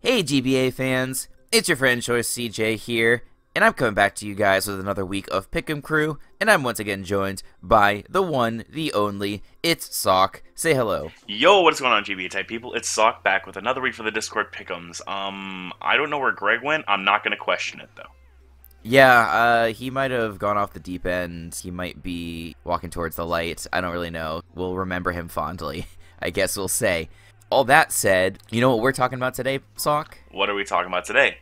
Hey GBA fans, it's your friend Choice CJ here, and I'm coming back to you guys with another week of Pick'em Crew, and I'm once again joined by the one, the only, it's Sock. Say hello. Yo, what's going on, GBA type people? It's Sock back with another week for the Discord Pick'ems. I don't know where Greg went. I'm not gonna question it though. Yeah, he might have gone off the deep end. He might be walking towards the light. I don't really know. We'll remember him fondly, I guess we'll say. All that said, you know what we're talking about today, Sock? What are we talking about today?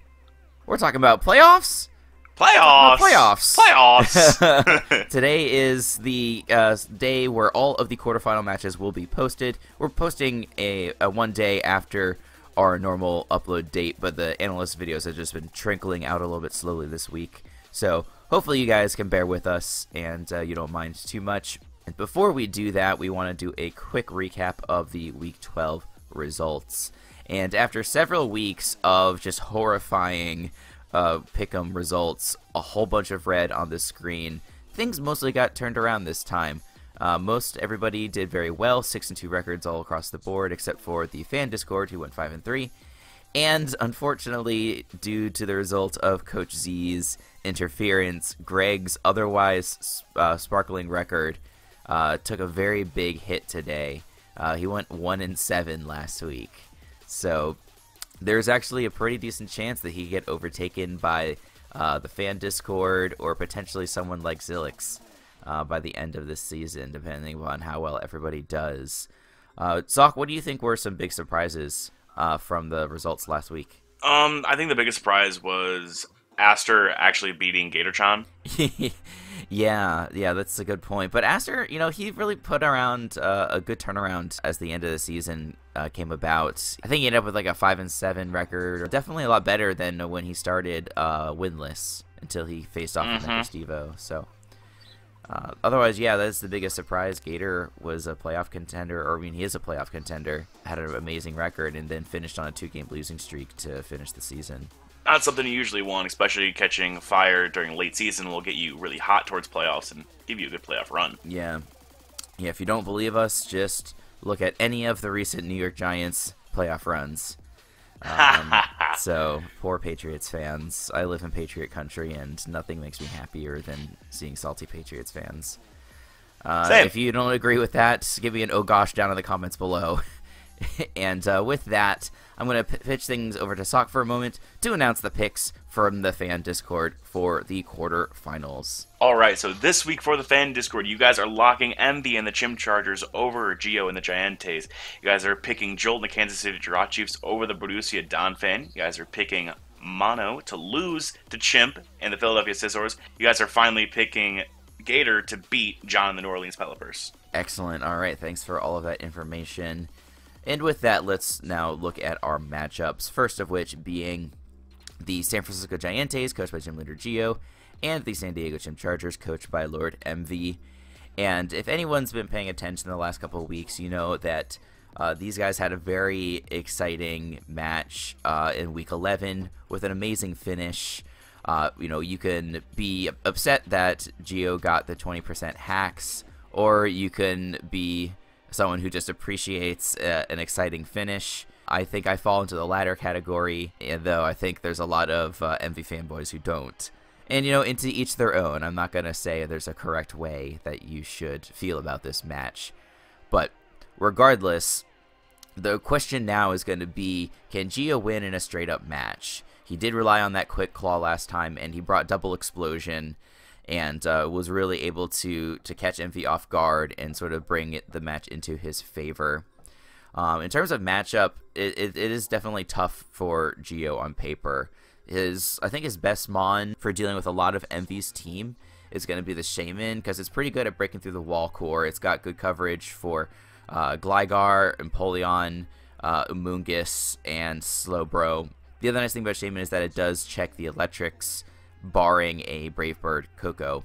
We're talking about playoffs? Playoffs! Playoffs! Today is the day where all of the quarterfinal matches will be posted. We're posting a one day after our normal upload date, but the analyst videos have just been trickling out a little bit slowly this week. So hopefully you guys can bear with us and you don't mind too much. And before we do that, we want to do a quick recap of the Week 12 results. And after several weeks of just horrifying pick'em results, a whole bunch of red on the screen, things mostly got turned around this time. Most everybody did very well, 6-2 records all across the board, except for the fan Discord, who went 5-3. And unfortunately, due to the result of Coach Z's interference, Greg's otherwise sparkling record took a very big hit today. He went 1-7 last week. So there's actually a pretty decent chance that he could get overtaken by the fan Discord or potentially someone like Zilix by the end of this season, depending on how well everybody does. Sock, what do you think were some big surprises from the results last week? I think the biggest surprise was Aster actually beating Gatorchan. Yeah, that's a good point. But Aster, you know, he really put around a good turnaround as the end of the season came about. I think he ended up with like a 5-7 record. Definitely a lot better than when he started winless until he faced off with Stevo. So otherwise, yeah, that's the biggest surprise. Gator was a playoff contender, or I mean, he is a playoff contender. Had an amazing record and then finished on a 2-game losing streak to finish the season. Not something you usually want, especially catching fire during late season will get you really hot towards playoffs and give you a good playoff run. Yeah, if you don't believe us, just look at any of the recent New York Giants playoff runs. So, poor Patriots fans. I live in Patriot country, and nothing makes me happier than seeing salty Patriots fans. If you don't agree with that, give me an oh gosh down in the comments below. And with that, I'm going to pitch things over to Sock for a moment to announce the picks from the fan Discord for the quarterfinals. Alright, so this week for the fan Discord, you guys are locking MV and the Chim Chargers over Geo and the Giantes. You guys are picking Jolt and the Kansas City Giraffe Chiefs over the Borussia Donphan. You guys are picking Mono to lose to Chimp and the Philadelphia Scissors. You guys are finally picking Gator to beat John and the New Orleans Pelipers. Excellent. Alright, thanks for all of that information. And with that, let's now look at our matchups, first of which being the San Francisco Giantes, coached by Gym Leader Geo, and the San Diego Chim Chargers, coached by Lord MV. And if anyone's been paying attention the last couple of weeks, you know that these guys had a very exciting match in Week 11 with an amazing finish. You know, you can be upset that Geo got the 20% hacks, or you can be someone who just appreciates an exciting finish. I think I fall into the latter category, and though I think there's a lot of MV fanboys who don't. And, you know, into each their own. I'm not going to say there's a correct way that you should feel about this match. But regardless, the question now is going to be, can Geo win in a straight-up match? He did rely on that quick claw last time, and he brought double explosion, and was really able to catch MV off guard and sort of bring the match into his favor. In terms of matchup, it is definitely tough for Geo on paper. I think his best mon for dealing with a lot of MV's team is going to be the Shaman, because it's pretty good at breaking through the wall core. It's got good coverage for Gligar, Empoleon, Umungus, and Slowbro. The other nice thing about Shaman is that it does check the electrics, barring a Brave Bird Coco.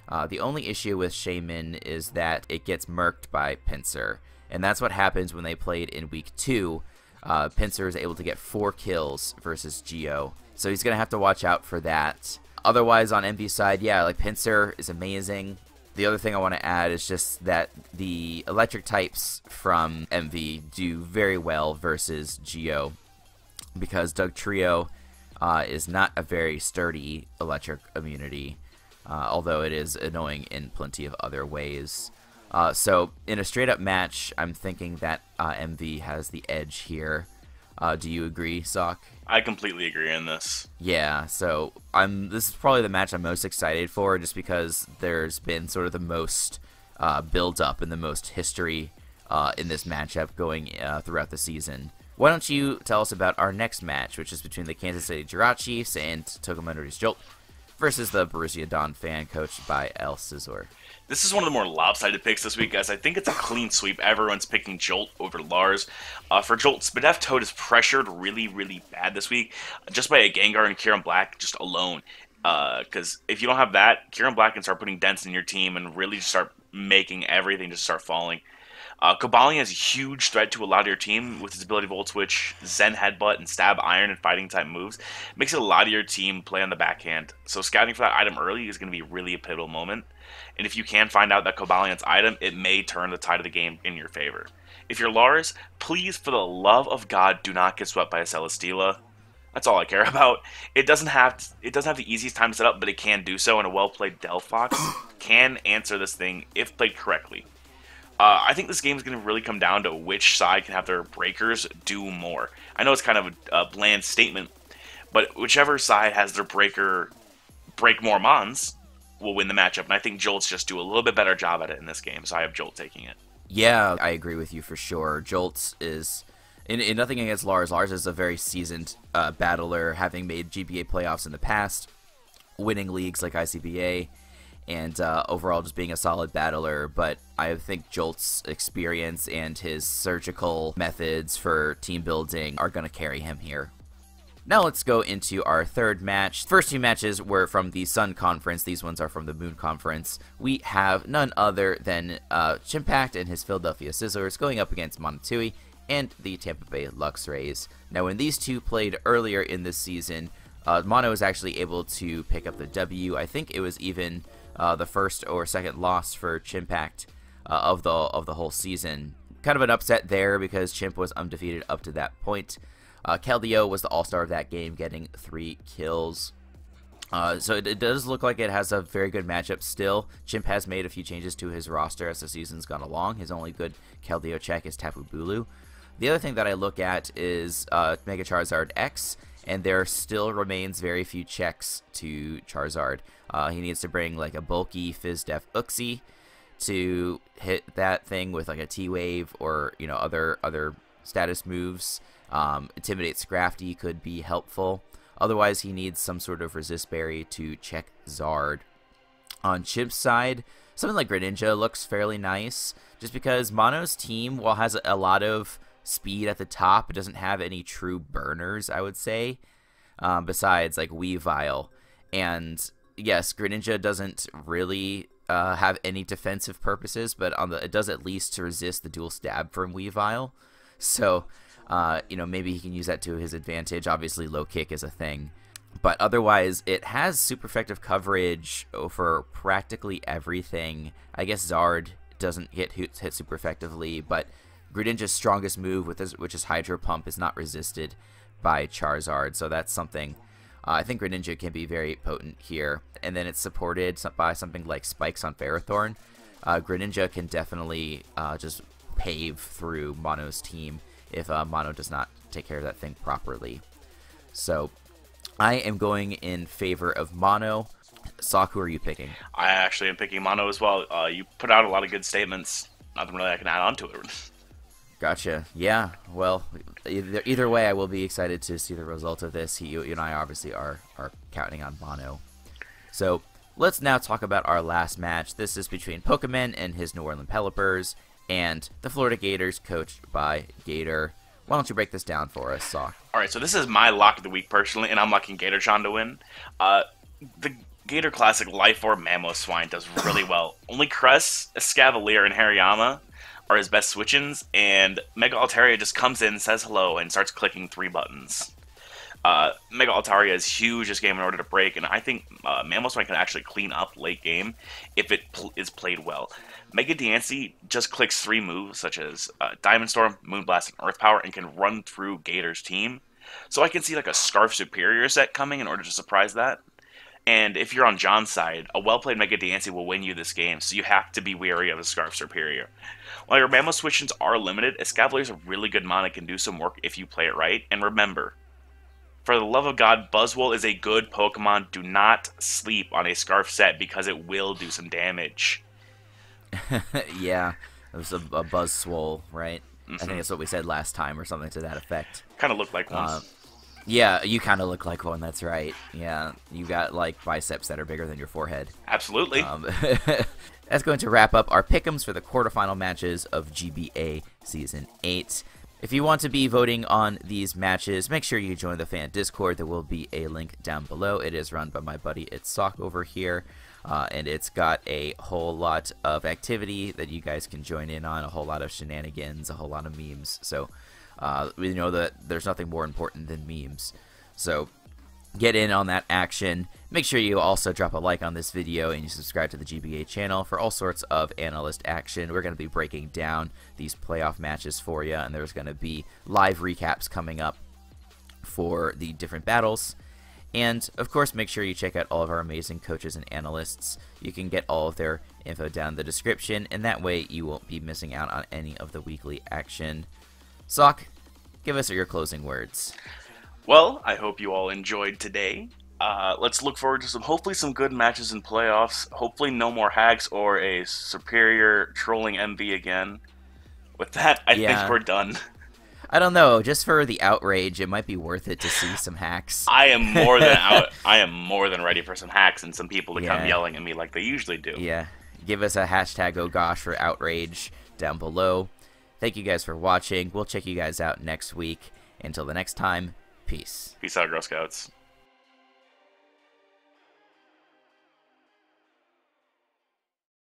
The only issue with Shaman is that it gets murked by Pinsir, and that's what happens when they played in Week 2. Pinsir is able to get 4 kills versus Geo, so he's going to have to watch out for that. Otherwise, on MV's side, yeah, like Pinsir is amazing. The other thing I want to add is just that the electric types from MV do very well versus Geo. because Doug Trio is not a very sturdy electric immunity, although it is annoying in plenty of other ways. So in a straight-up match, I'm thinking that MV has the edge here. Do you agree, Sock? I completely agree on this. Yeah, so this is probably the match I'm most excited for, just because there's been sort of the most build-up and the most history in this matchup going throughout the season. Why don't you tell us about our next match, which is between the Kansas City Giraffe Chiefs and Tokumonori's Jolt versus the Borussia Donphan, coached by El Scizor. This is one of the more lopsided picks this week, guys. I think it's a clean sweep. Everyone's picking Jolt over Lars. For Jolt, Spadef Toad is pressured really, really bad this week, just by a Gengar and Kieran Black just alone. Because if you don't have that, Kieran Black can start putting dents in your team and really just start making everything just start falling. Cobalion is a huge threat to a lot of your team with his ability to Volt Switch, Zen Headbutt, and Stab Iron and fighting type moves. Makes a lot of your team play on the backhand. So scouting for that item early is going to be really a pivotal moment. And if you can find out that Cobalion's item, it may turn the tide of the game in your favor. If you're Lars, please, for the love of God, do not get swept by a Celesteela. That's all I care about. It doesn't have the easiest time to set up, but it can do so, and a well-played Delphox can answer this thing if played correctly. I think this game is going to really come down to which side can have their breakers do more. I know it's kind of a bland statement, but whichever side has their breaker break more mons will win the matchup, and I think Jolt's just do a little bit better job at it in this game, so I have Jolt taking it. Yeah, I agree with you for sure. Jolt is, in nothing against Lars, Lars is a very seasoned battler, having made GBA playoffs in the past, winning leagues like ICBA, and overall just being a solid battler, but I think Jolt's experience and his surgical methods for team building are going to carry him here. Now let's go into our third match. First two matches were from the Sun Conference. These ones are from the Moon Conference. We have none other than Chimpact and his Philadelphia Scizors going up against Monotui and the Tampa Bay Luxrays. Now when these two played earlier in this season, Mono was actually able to pick up the W. I think it was even the first or second loss for Chimpact of the whole season. Kind of an upset there because Chimp was undefeated up to that point. Keldeo was the all-star of that game, getting 3 kills. So it does look like it has a very good matchup still. Chimp has made a few changes to his roster as the season's gone along. His only good Keldeo check is Tapu Bulu. The other thing that I look at is Mega Charizard X, and there still remains very few checks to Charizard. He needs to bring like a bulky Fizdef Uxie to hit that thing with like a T-Wave or other status moves. Intimidate Scrafty could be helpful. Otherwise, he needs some sort of Resist Berry to check Zard. On Chimp's side, something like Greninja looks fairly nice, just because Mono's team, while has a lot of speed at the top, it doesn't have any true burners, I would say, besides like Weavile. And yes, Greninja doesn't really have any defensive purposes, but it does at least to resist the dual stab from Weavile. So maybe he can use that to his advantage. Obviously, low kick is a thing. But otherwise, it has super effective coverage for practically everything. I guess Zard doesn't get hit super effectively, but Greninja's strongest move, which is Hydro Pump, is not resisted by Charizard. So that's something I think Greninja can be very potent here. And then it's supported by something like Spikes on Ferrothorn. Greninja can definitely just pave through Mono's team if Mono does not take care of that thing properly. So I am going in favor of Mono. Sock, who are you picking? I actually am picking Mono as well. You put out a lot of good statements. Nothing really I can add on to it. Gotcha. Yeah, well, either way, I will be excited to see the result of this. You and I obviously are counting on Mono. So let's now talk about our last match. This is between Pokemon and his New Orleans Pelipers and the Florida Gators, coached by Gator. Why don't you break this down for us, Sock? All right, so this is my lock of the week personally, and I'm locking Gatorchan to win. The Gator Classic Life Orb Mamoswine does really well. Only Cress, Escavalier, and Hariyama are his best switch-ins, and Mega Altaria just comes in, says hello, and starts clicking 3 buttons. Mega Altaria is huge this game in order to break, and I think Mamoswine can actually clean up late game if it is played well. Mega Diancie just clicks 3 moves, such as Diamond Storm, Moonblast, and Earth Power, and can run through Gator's team. So I can see like a Scarf Superior set coming in order to surprise that. And if you're on John's side, a well-played Mega Diancie will win you this game, so you have to be wary of the Scarf Superior. While your Mammoth switch-ins are limited, Escavalier's a really good mon and can do some work if you play it right. And remember, for the love of God, Buzzwole is a good Pokemon. Do not sleep on a Scarf set because it will do some damage. Yeah, it was a Buzzwole, right? I think that's what we said last time or something to that effect. Kind of looked like one. Yeah, you kind of look like one, that's right. Yeah, you got, like, biceps that are bigger than your forehead. Absolutely. That's going to wrap up our pick'ems for the quarterfinal matches of GBA Season 8. If you want to be voting on these matches, make sure you join the fan Discord. There will be a link down below. It is run by my buddy It's Sock over here, and it's got a whole lot of activity that you guys can join in on, a whole lot of shenanigans, a whole lot of memes. So we know that there's nothing more important than memes. So get in on that action. Make sure you also drop a like on this video and you subscribe to the GBA channel for all sorts of analyst action. We're going to be breaking down these playoff matches for you, and there's going to be live recaps coming up for the different battles. And, of course, make sure you check out all of our amazing coaches and analysts. You can get all of their info down in the description, and that way you won't be missing out on any of the weekly action. Sock, give us your closing words. Well, I hope you all enjoyed today. Let's look forward to hopefully some good matches in playoffs. Hopefully no more hacks or a superior trolling MV again. With that, I think we're done. I don't know. Just for the outrage, it might be worth it to see some hacks. I am more than I am more than ready for some hacks and some people to come yelling at me like they usually do. Yeah. Give us a hashtag oh gosh for outrage down below. Thank you guys for watching. We'll check you guys out next week. Until the next time, peace. Peace out, Girl Scouts.